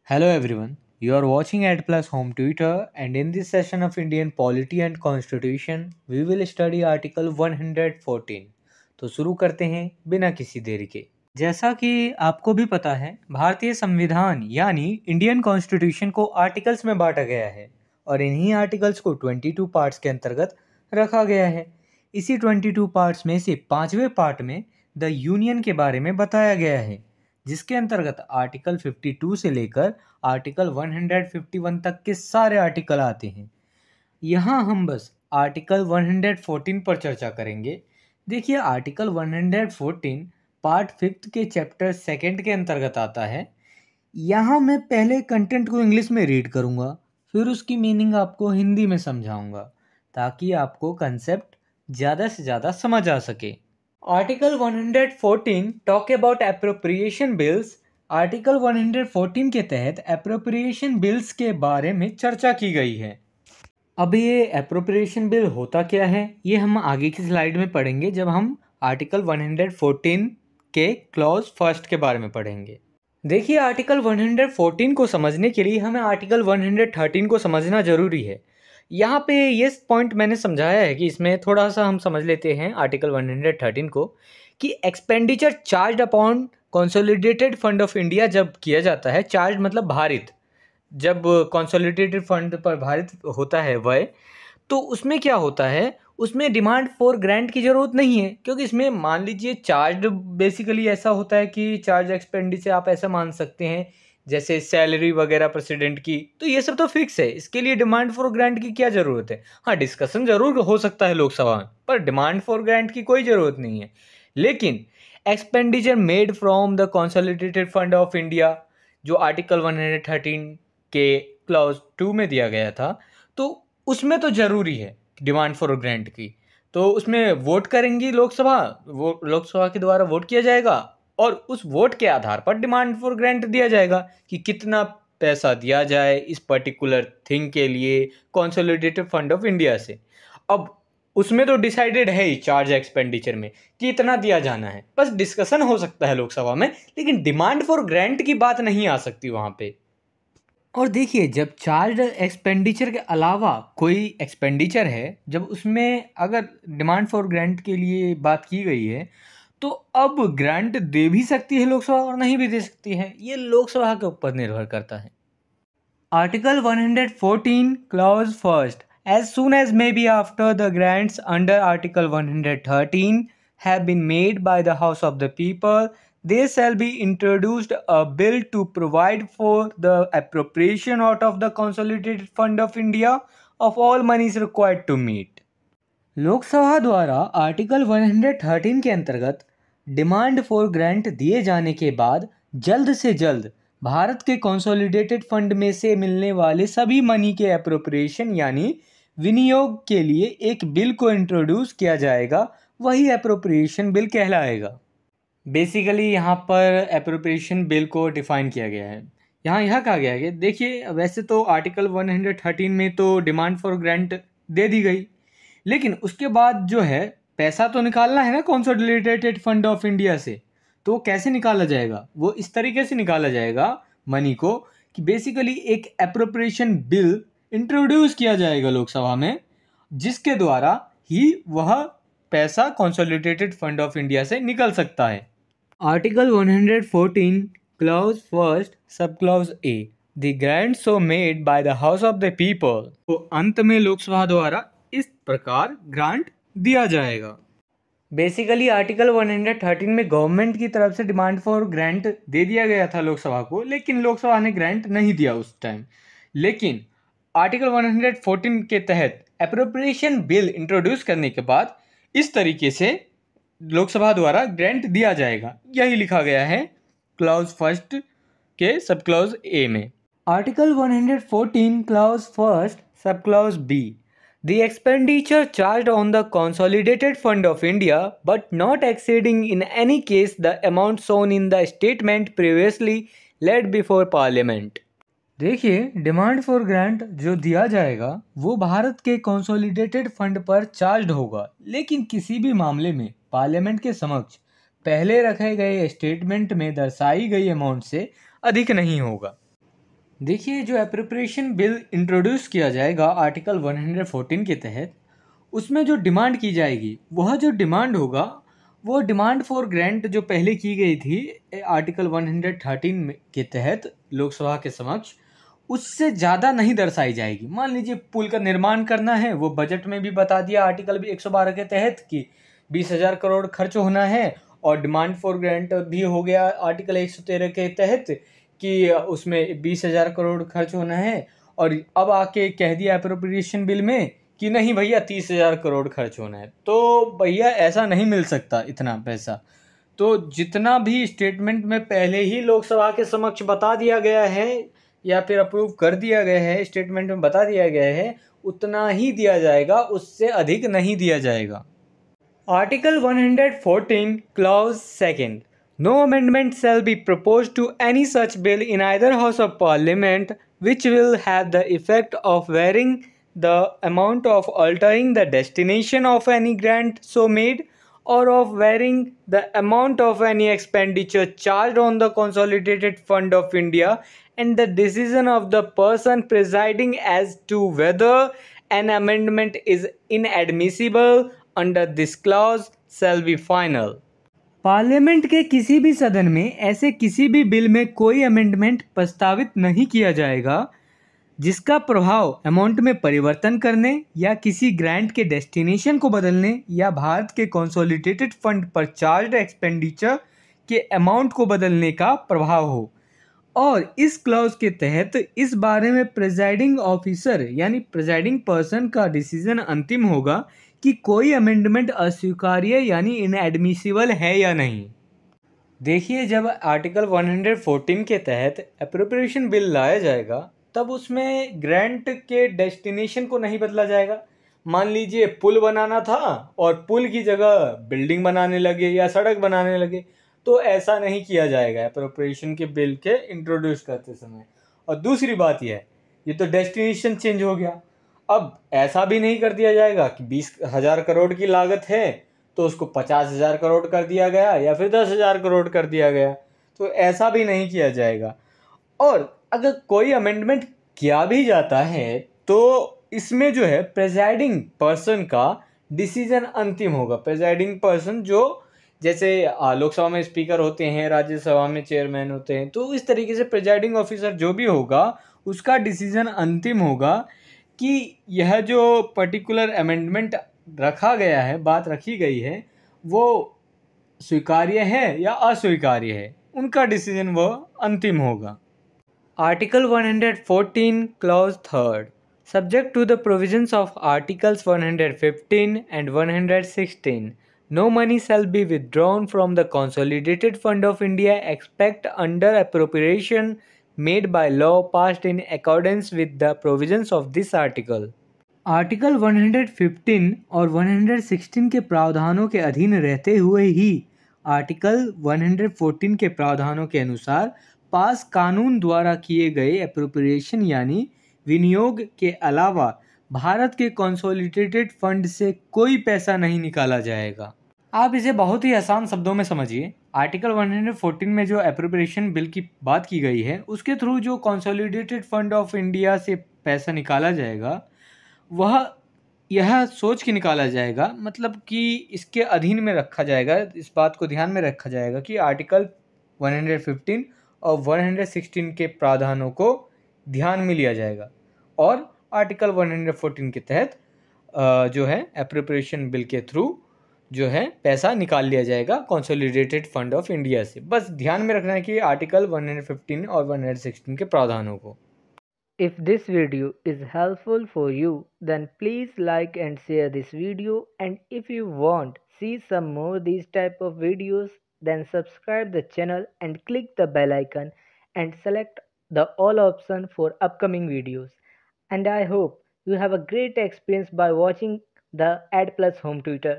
Hello everyone, you are watching Ad Plus Home Tutor, and in this session of Indian Polity and Constitution, we will study Article 114. तो शुरू करते हैं बिना किसी देरी के। जैसा कि आपको भी पता है, भारतीय संविधान यानी इंडियन कॉन्स्टिट्यूशन को आर्टिकल्स में बांटा गया है और इन्हीं आर्टिकल्स को 22 पार्ट्स के अंतर्गत रखा गया है। इसी 22 पार्ट्स में से 5वें पार्ट में द यूनियन के बारे में बताया गया है, जिसके अंतर्गत आर्टिकल 52 से लेकर आर्टिकल 151 तक के सारे आर्टिकल आते हैं। यहाँ हम बस आर्टिकल 114 पर चर्चा करेंगे। देखिए, आर्टिकल 114 पार्ट 5 के चैप्टर 2 के अंतर्गत आता है। यहाँ मैं पहले कंटेंट को इंग्लिश में रीड करूँगा, फिर उसकी मीनिंग आपको हिंदी में समझाऊँगा, ताकि आपको कंसेप्ट ज़्यादा से ज़्यादा समझ आ सके। Article 114 talk about appropriation bills. Article 114 के तहत एप्रोप्रिएशन बिल्स के बारे में चर्चा की गई है। अब ये एप्रोप्रिएशन बिल होता क्या है, ये हम आगे की स्लाइड में पढ़ेंगे जब हम आर्टिकल 114 के क्लॉज फर्स्ट के बारे में पढ़ेंगे। देखिए, आर्टिकल 114 को समझने के लिए हमें आर्टिकल 113 को समझना ज़रूरी है। यहाँ पे ये पॉइंट मैंने समझाया है कि इसमें थोड़ा सा हम समझ लेते हैं आर्टिकल 113 को, कि expenditure charge upon consolidated fund of India जब किया जाता है, चार्ज मतलब भारित, जब कंसोलिडेटेड फंड पर भारित होता है वह, तो उसमें क्या होता है, उसमें डिमांड फॉर ग्रांट की ज़रूरत नहीं है, क्योंकि इसमें मान लीजिए चार्ज बेसिकली ऐसा होता है कि चार्ज एक्सपेंडिचर आप ऐसा मान सकते हैं जैसे सैलरी वगैरह प्रेसिडेंट की, तो ये सब तो फिक्स है। इसके लिए डिमांड फॉर ग्रांट की क्या ज़रूरत है। हाँ, डिस्कशन ज़रूर हो सकता है लोकसभा में, पर डिमांड फॉर ग्रांट की कोई ज़रूरत नहीं है। लेकिन expenditure made from the consolidated fund of India, जो आर्टिकल 113 के क्लॉज 2 में दिया गया था, तो उसमें तो ज़रूरी है डिमांड फॉर ग्रांट की। तो उसमें वोट करेंगी लोकसभा, वो लोकसभा के द्वारा वोट किया जाएगा और उस वोट के आधार पर डिमांड फॉर ग्रांट दिया जाएगा कि कितना पैसा दिया जाए इस पर्टिकुलर थिंग के लिए कंसोलिडेटेड फंड ऑफ इंडिया से। अब उसमें तो डिसाइडेड है ही चार्ज एक्सपेंडिचर में कि इतना दिया जाना है, बस डिस्कशन हो सकता है लोकसभा में, लेकिन डिमांड फॉर ग्रांट की बात नहीं आ सकती वहाँ पे। और देखिए, जब चार्ज एक्सपेंडिचर के अलावा कोई एक्सपेंडिचर है, जब उसमें अगर डिमांड फॉर ग्रांट के लिए बात की गई है, तो अब ग्रांट दे भी सकती है लोकसभा और नहीं भी दे सकती है, ये लोकसभा के ऊपर निर्भर करता है। Article 114 clause first, as soon as may be after the grants under Article 113 have been made by the House of the People, there shall be introduced a bill to provide for the appropriation out of the Consolidated Fund of India of all monies required to meet. Lok Sabha द्वारा article 113 के अंतर्गत demand for grant दिए जाने के बाद जल्द से जल्द भारत के कंसोलिडेटेड फंड में से मिलने वाले सभी मनी के एप्रोप्रिएशन यानी विनियोग के लिए एक बिल को इंट्रोड्यूस किया जाएगा, वही एप्रोप्रिएशन बिल कहलाएगा। बेसिकली यहाँ पर एप्रोप्रिएशन बिल को डिफाइन किया गया है। यहाँ यह कहा गया है कि देखिए, वैसे तो आर्टिकल 113 में तो डिमांड फॉर ग्रांट दे दी गई, लेकिन उसके बाद जो है पैसा तो निकालना है ना कंसोलिडेटेड फंड ऑफ इंडिया से, तो कैसे निकाला जाएगा, वो इस तरीके से निकाला जाएगा मनी को कि बेसिकली एक एप्रोप्रिएशन बिल इंट्रोड्यूस किया जाएगा लोकसभा में, जिसके द्वारा ही वह पैसा कंसोलिडेटेड फंड ऑफ इंडिया से निकल सकता है। Article 114 clause first sub clause A, the grant so made by the house of the people, तो अंत में लोकसभा द्वारा इस प्रकार ग्रांट दिया जाएगा। बेसिकली आर्टिकल 113 में गवर्नमेंट की तरफ से डिमांड फॉर ग्रांट दे दिया गया था लोकसभा को, लेकिन लोकसभा ने ग्रांट नहीं दिया उस टाइम। लेकिन आर्टिकल 114 के तहत एप्रोप्रिएशन बिल इंट्रोड्यूस करने के बाद इस तरीके से लोकसभा द्वारा ग्रांट दिया जाएगा, यही लिखा गया है क्लॉज फर्स्ट के सब क्लॉज ए में। Article 114 clause first sub clause B, the expenditure charged on the consolidated fund of India but not exceeding in any case the amount shown in the statement previously laid before parliament। देखिए, demand for grant जो दिया जाएगा वो भारत के consolidated fund पर charge होगा, लेकिन किसी भी मामले में पार्लियामेंट के समक्ष पहले रखे गए स्टेटमेंट में दर्शाई गई अमाउंट से अधिक नहीं होगा। देखिए, जो एप्रोप्रिएशन बिल इंट्रोड्यूस किया जाएगा आर्टिकल 114 के तहत, उसमें जो डिमांड की जाएगी, वह जो डिमांड होगा, वो डिमांड फॉर ग्रांट जो पहले की गई थी आर्टिकल 113 के तहत लोकसभा के समक्ष, उससे ज़्यादा नहीं दर्शाई जाएगी। मान लीजिए पुल का निर्माण करना है, वो बजट में भी बता दिया आर्टिकल 112 के तहत कि 20,000 करोड़ खर्च होना है, और डिमांड फॉर ग्रांट भी हो गया आर्टिकल 113 के तहत कि उसमें 20,000 करोड़ खर्च होना है। और अब आके कह दिया अप्रोप्रिएशन बिल में कि नहीं भैया 30,000 करोड़ खर्च होना है। तो भैया ऐसा नहीं मिल सकता इतना पैसा। तो जितना भी स्टेटमेंट में पहले ही लोकसभा के समक्ष बता दिया गया है या फिर अप्रूव कर दिया गया है, स्टेटमेंट में बता दिया गया है, उतना ही दिया जाएगा, उससे अधिक नहीं दिया जाएगा। Article 114, Clause 2nd. No amendment shall be proposed to any such bill in either House of Parliament which will have the effect of varying the amount of altering the destination of any grant so made, or of varying the amount of any expenditure charged on the Consolidated Fund of India, and the decision of the person presiding as to whether an amendment is inadmissible under this clause shall be final. Parliament के किसी भी सदन में ऐसे किसी भी bill में कोई अमेंडमेंट प्रस्तावित नहीं किया जाएगा जिसका प्रभाव अमाउंट में परिवर्तन करने या किसी ग्रांट के डेस्टिनेशन को बदलने या भारत के कंसोलिडेटेड फंड पर चार्ज एक्सपेंडिचर के अमाउंट को बदलने का प्रभाव हो। और इस क्लॉज के तहत इस बारे में प्रेजाइडिंग ऑफिसर यानी प्रेजाइडिंग पर्सन का डिसीजन अंतिम होगा कि कोई अमेंडमेंट अस्वीकार्य यानी इनएडमिसिबल है या नहीं। देखिए, जब आर्टिकल 114 के तहत अप्रोप्रिएशन बिल लाया जाएगा, तब उसमें ग्रांट के डेस्टिनेशन को नहीं बदला जाएगा। मान लीजिए पुल बनाना था और पुल की जगह बिल्डिंग बनाने लगे या सड़क बनाने लगे, तो ऐसा नहीं किया जाएगा अप्रोप्रिएशन के बिल के इंट्रोड्यूस करते समय। और दूसरी बात यह है, ये तो डेस्टिनेशन चेंज हो गया। अब ऐसा भी नहीं कर दिया जाएगा कि 20,000 करोड़ की लागत है तो उसको 50,000 करोड़ कर दिया गया या फिर 10,000 करोड़ कर दिया गया। तो ऐसा भी नहीं किया जाएगा। और अगर कोई अमेंडमेंट किया भी जाता है तो इसमें जो है प्रेजाइडिंग पर्सन का डिसीजन अंतिम होगा। प्रेजाइडिंग पर्सन जो जैसे लोकसभा में स्पीकर होते हैं, राज्यसभा में चेयरमैन होते हैं, तो इस तरीके से प्रेजाइडिंग ऑफिसर जो भी होगा उसका डिसीजन अंतिम होगा कि यह जो पर्टिकुलर अमेंडमेंट रखा गया है, बात रखी गई है, वो स्वीकार्य है या अस्वीकार्य है। उनका डिसीजन वो अंतिम होगा। Article 114 clause 3rd, subject to the provisions of Articles 115 and 116, no money shall be withdrawn from the Consolidated Fund of India except under appropriation made by law passed in accordance with the provisions of this article. Article 115 और 116 के प्रावधानों के अधीन रहते हुए ही article 114 के प्रावधानों के अनुसार पास कानून द्वारा किए गए अप्रोप्रिएशन यानी विनियोग के अलावा भारत के कंसोलिडेटेड फंड से कोई पैसा नहीं निकाला जाएगा। आप इसे बहुत ही आसान शब्दों में समझिए। आर्टिकल 114 में जो अप्रोप्रिएशन बिल की बात की गई है, उसके थ्रू जो कंसोलिडेटेड फंड ऑफ इंडिया से पैसा निकाला जाएगा, वह यह सोच के निकाला जाएगा, मतलब कि इसके अधीन में रखा जाएगा, इस बात को ध्यान में रखा जाएगा कि आर्टिकल 115 और 116 के प्रावधानों को ध्यान में लिया जाएगा और आर्टिकल 114 के तहत जो है एप्रोप्रिएशन बिल के थ्रू जो है पैसा निकाल लिया जाएगा कंसोलिडेटेड फंड ऑफ इंडिया से। बस ध्यान में रखना है कि आर्टिकल 115 और 116 के प्रावधानों को। If this video is helpful for you, then please like and share this video, and if you want see some more these type of videos, then subscribe the channel and click the bell icon and select the all option for upcoming videos. And I hope you have a great experience by watching the Ad Plus Home Tutor.